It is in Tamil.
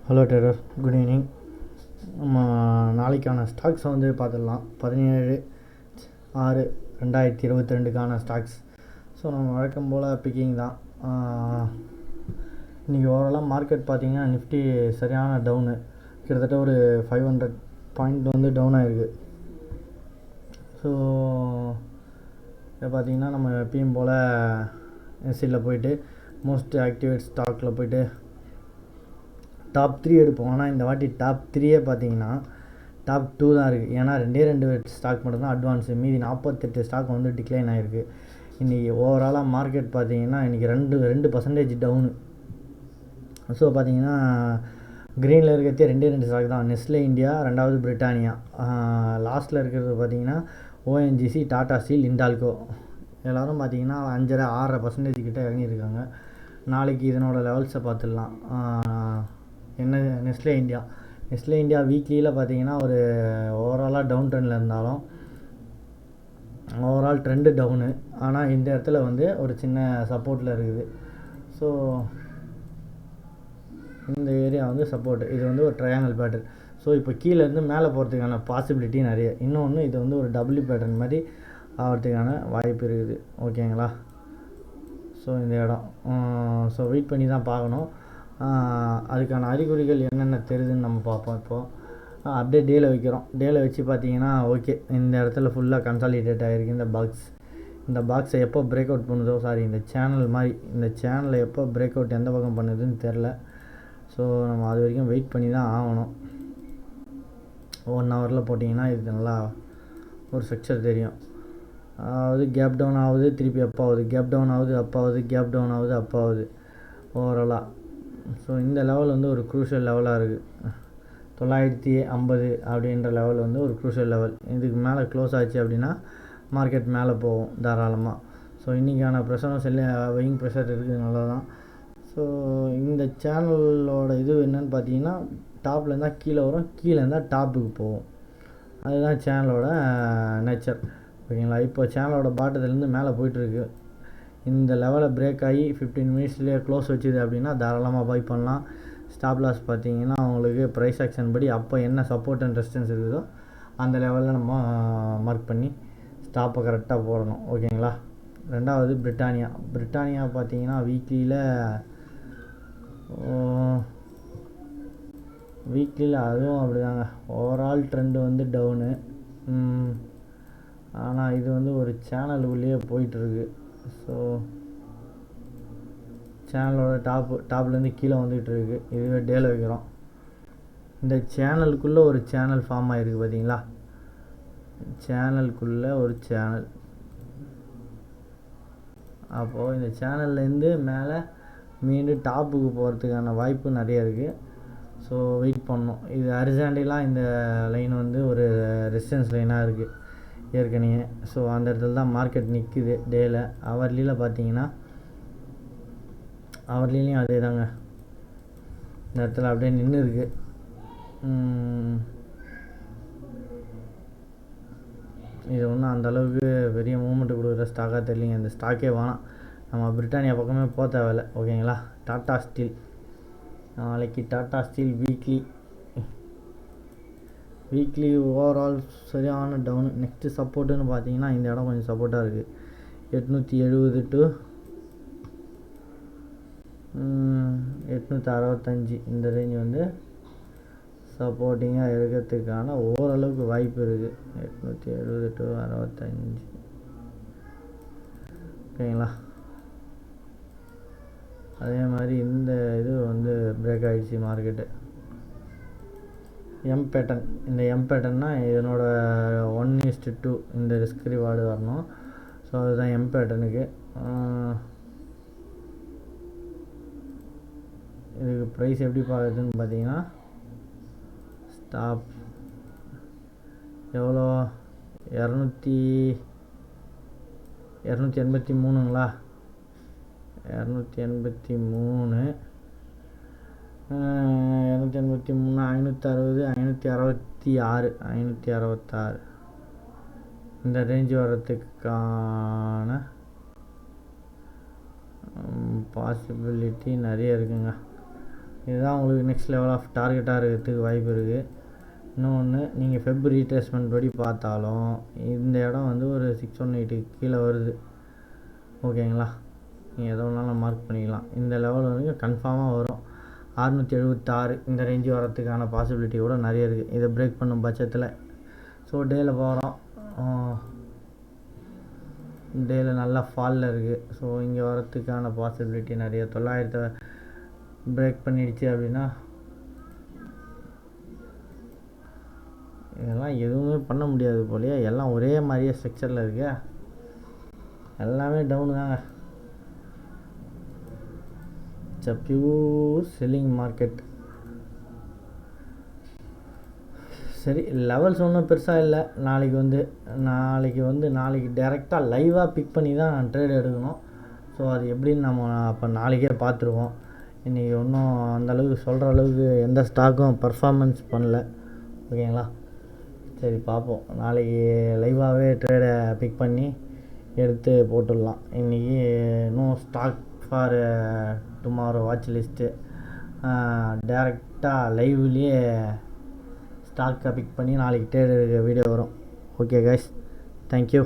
Hello terror, good evening. நம்ம நாளைக்கான ஸ்டாக்ஸை வந்து பார்த்துடலாம். 17/6/2022 ஸ்டாக்ஸ். ஸோ நம்ம வழக்கம் போல் பிக்கிங் தான். இன்றைக்கி ஓவராலாக மார்க்கெட் பார்த்திங்கன்னா நிஃப்டி சரியான டவுனு, கிட்டத்தட்ட ஒரு 500 பாயிண்ட் வந்து டவுன் ஆகிருக்கு. ஸோ இதை பார்த்திங்கன்னா நம்ம எப்பயும் போல் எஸ்சியில் போய்ட்டு மோஸ்ட் ஆக்டிவேட் ஸ்டாக்கில் போய்ட்டு டாப் 3 எடுப்போம். ஆனால் இந்த வாட்டி டாப் 3 பார்த்தீங்கன்னா டாப் 2 தான் இருக்குது. ஏன்னா 2 ஸ்டாக் மட்டும்தான் அட்வான்ஸு, மீதி 48 ஸ்டாக் வந்து டிக்ளைன் ஆகிருக்கு. இன்றைக்கி ஓவராலாக மார்க்கெட் பார்த்திங்கன்னா இன்றைக்கி 2% டவுனு. ஸோ பார்த்திங்கன்னா க்ரீனில் இருக்கிறதே 2 ஸ்டாக் தான். நெஸ்லே இந்தியா, ரெண்டாவது பிரிட்டானியா. லாஸ்ட்டில் இருக்கிறது பார்த்திங்கன்னா ஓஎன்ஜிசி, டாடா ஸ்டீல், இண்டால்கோ. எல்லோரும் பார்த்திங்கன்னா 5.5-6% கிட்டே இறங்கியிருக்காங்க. நாளைக்கு இதனோட லெவல்ஸை பார்த்துடலாம். என்ன, நெஸ்லே இந்தியா வீக்லியில் பார்த்தீங்கன்னா ஒரு ஓவராலாக டவுன் ட்ரெண்டில் இருந்தாலும் ஓவரால் ட்ரெண்டு டவுனு. ஆனால் இந்த இடத்துல வந்து ஒரு சின்ன சப்போர்ட்டில் இருக்குது. ஸோ இந்த ஏரியா வந்து சப்போர்ட். இது வந்து ஒரு ட்ரையாங்கிள் பேட்டர்ன். ஸோ இப்போ கீழேருந்து மேலே போகிறதுக்கான பாசிபிலிட்டி நிறைய. இன்னொன்று, இது வந்து ஒரு டபுள்யூ பேட்டர்ன் மாதிரி ஆகிறதுக்கான வாய்ப்பு இருக்குது. ஓகேங்களா? ஸோ இந்த இடம் ஸோ வெயிட் பண்ணி தான் பார்க்கணும். அதுக்கான அறிகுறிகள் என்னென்ன தெரியுதுன்னு நம்ம பார்ப்போம். இப்போது அப்படியே டேயில் வைக்கிறோம். டேயில் வச்சு பார்த்தீங்கன்னா ஓகே, இந்த இடத்துல ஃபுல்லாக கன்சாலிடேட் ஆகிருக்கு. இந்த பாக்ஸை எப்போ பிரேக் அவுட் பண்ணுதோ, இந்த சேனல் மாதிரி, இந்த சேனலை எப்போ பிரேக் அவுட் எந்த பக்கம் பண்ணுதுன்னு தெரில. ஸோ நம்ம அது வரைக்கும் வெயிட் பண்ணி தான் ஆகணும். 1 ஹவரில் போட்டிங்கன்னா இது நல்லா ஒரு ஸ்ட்ரக்சர் தெரியும். அதாவது கேப் டவுன் ஆகுது, திருப்பி அப் ஆகுது, கேப் டவுன் ஆகுது, அப் ஆகுது, கேப் டவுன் ஆகுது, அப் ஆகுது ஓவராலாக. ஸோ இந்த லெவல் வந்து ஒரு க்ரூஷியல் லெவலாக இருக்குது. 950 அப்படின்ற லெவல் வந்து ஒரு க்ரூஷியல் லெவல். இதுக்கு மேலே க்ளோஸ் ஆச்சு அப்படின்னா மார்க்கெட் மேலே போகும் தாராளமாக. ஸோ இன்றைக்கான ப்ரெஷரும் வெயிங் ப்ரெஷர் இருக்குது, நல்லா தான். ஸோ இந்த சேனலோட இது என்னென்னு பார்த்தீங்கன்னா, டாப்பில் இருந்தால் கீழே வரும், கீழே இருந்தால் டாப்புக்கு போகும். அதுதான் சேனலோட நேச்சர். ஓகேங்களா? இப்போ சேனலோட பாட்டத்துலேருந்து மேலே போயிட்டுருக்கு. இந்த லெவலை பிரேக் ஆகி 15 மினிட்ஸ்லேயே க்ளோஸ் வச்சுது அப்படின்னா தாராளமாக பை பண்ணலாம். ஸ்டாப் லாஸ் பார்த்தீங்கன்னா உங்களுக்கு ப்ரைஸ் ஆக்ஷன் படி அப்போ என்ன சப்போர்ட் அண்ட் ரெசிஸ்டன்ஸ் இருக்குதோ அந்த லெவலில் நம்ம மார்க் பண்ணி ஸ்டாப்பை கரெக்டாக போடணும். ஓகேங்களா? ரெண்டாவது பிரிட்டானியா பார்த்தீங்கன்னா வீக்லியில் அதுவும் அப்படிதாங்க. ஓவரால் ட்ரெண்டு வந்து டவுனு. ஆனால் இது வந்து ஒரு சேனலுக்குள்ளேயே போயிட்டுருக்கு. ஸோ சேனலோட டாப்லேருந்து கீழே வந்துக்கிட்டு இருக்குது. இதுவே டேல வைக்கிறோம். இந்த சேனலுக்குள்ளே ஒரு சேனல் ஃபார்ம் ஆகிருக்கு பார்த்தீங்களா? சேனலுக்குள்ளே ஒரு சேனல். அப்போது இந்த சேனல்லேருந்து மேலே மீண்டும் டாப்புக்கு போகிறதுக்கான வாய்ப்பு நிறைய இருக்குது. ஸோ வெயிட் பண்ணணும். இது ஹரிசாண்டலாக இந்த லைன் வந்து ஒரு ரெசிஸ்டன்ஸ் லைனாக இருக்குது ஏற்கனவே. ஸோ அந்த இடத்துல தான் மார்க்கெட் நிற்குது டேயில். அவர்லியில் பார்த்தீங்கன்னா அவர்லேயும் அதே தாங்க, இந்த இடத்துல அப்படியே நின்று இருக்குது. இது ஒன்றும் அந்தளவுக்கு பெரிய மூமெண்ட்டு கொடுக்குற ஸ்டாக்காக தெரியலிங்க. இந்த ஸ்டாக்கே வேணாம், நம்ம பிரிட்டானியா பக்கமே போக தேவையில்லை. ஓகேங்களா? டாடா ஸ்டீல், நாளைக்கு டாடா ஸ்டீல் வீக்லி ஓவரால் சரியான டவுன். நெக்ஸ்ட்டு சப்போர்ட்டுன்னு பார்த்தீங்கன்னா இந்த இடம் கொஞ்சம் சப்போர்ட்டாக இருக்குது. 870 to 865 இந்த ரேஞ்ச் வந்து சப்போர்ட்டிங்காக இருக்கிறதுக்கான ஓரளவுக்கு வாய்ப்பு இருக்குது. 870 to 65. ஓகேங்களா? அதே மாதிரி இந்த இது வந்து பிரேக் ஆகிடுச்சு மார்க்கெட்டு. இந்த எம் பேட்டர்னா இதனோட 1:2 இந்த ரிஸ்க் ரிவார்டு வரணும். ஸோ அதுதான் எம் பேட்டர்னுக்கு. இதுக்கு ப்ரைஸ் எப்படி பார்க்குறதுன்னு பார்த்தீங்கன்னா, ஸ்டாப் எவ்வளோ, 283ங்களா? 283, 560, 566 இந்த ரேஞ்சு வர்றதுக்கான பாசிபிலிட்டி நிறைய இருக்குங்க. இதுதான் உங்களுக்கு நெக்ஸ்ட் லெவல் ஆஃப் டார்கெட்டாக இருக்கிறதுக்கு வாய்ப்பு இருக்குது. இன்னொன்று, நீங்கள் ஃபெப் ரீட்ரேஸ்மெண்ட் படி பார்த்தாலும் இந்த இடம் வந்து ஒரு 618 கீழே வருது. ஓகேங்களா, நீங்கள் எதோ ஒன்றாலும் மார்க் பண்ணிக்கலாம். இந்த லெவல் வந்து கன்ஃபார்மாக வரும். 676 இந்த ரேஞ்சு வரத்துக்கான பாசிபிலிட்டி கூட நிறைய இருக்குது இதை பிரேக் பண்ணும் பட்சத்தில். ஸோ டேயில் போகிறோம், டேயில் நல்லா ஃபாலில் இருக்குது. ஸோ இங்கே வரத்துக்கான பாசிபிலிட்டி நிறைய. 900 பிரேக் பண்ணிடுச்சு அப்படின்னா இதெல்லாம் எதுவுமே பண்ண முடியாது போலையே. எல்லாம் ஒரே மாதிரியே ஸ்ட்ரக்சரில் இருக்கு, எல்லாமே டவுனு தாங்க. It's a pure selling market. சரி, லெவல்ஸ் ஒன்றும் பெருசாக இல்லை. நாளைக்கு டைரெக்டாக லைவாக பிக் பண்ணி தான் ட்ரேட் எடுக்கணும். ஸோ அது எப்படின்னு நம்ம அப்போ நாளைக்கே பார்த்துருவோம். இன்றைக்கி ஒன்றும் அந்தளவுக்கு சொல்கிற அளவுக்கு எந்த ஸ்டாக்கும் பர்ஃபார்மன்ஸ் பண்ணல. ஓகேங்களா, சரி பார்ப்போம். நாளைக்கு லைவாகவே ட்ரேடை பிக் பண்ணி எடுத்து போட்டுடலாம். இன்றைக்கி no stock for tomorrow watch list. டேரெக்டாக லைவ்லேயே ஸ்டாக்கை பிக் பண்ணி நாளைக்கு ட்ரேட் எடுக்க வீடியோ வரும். Okay guys, thank you.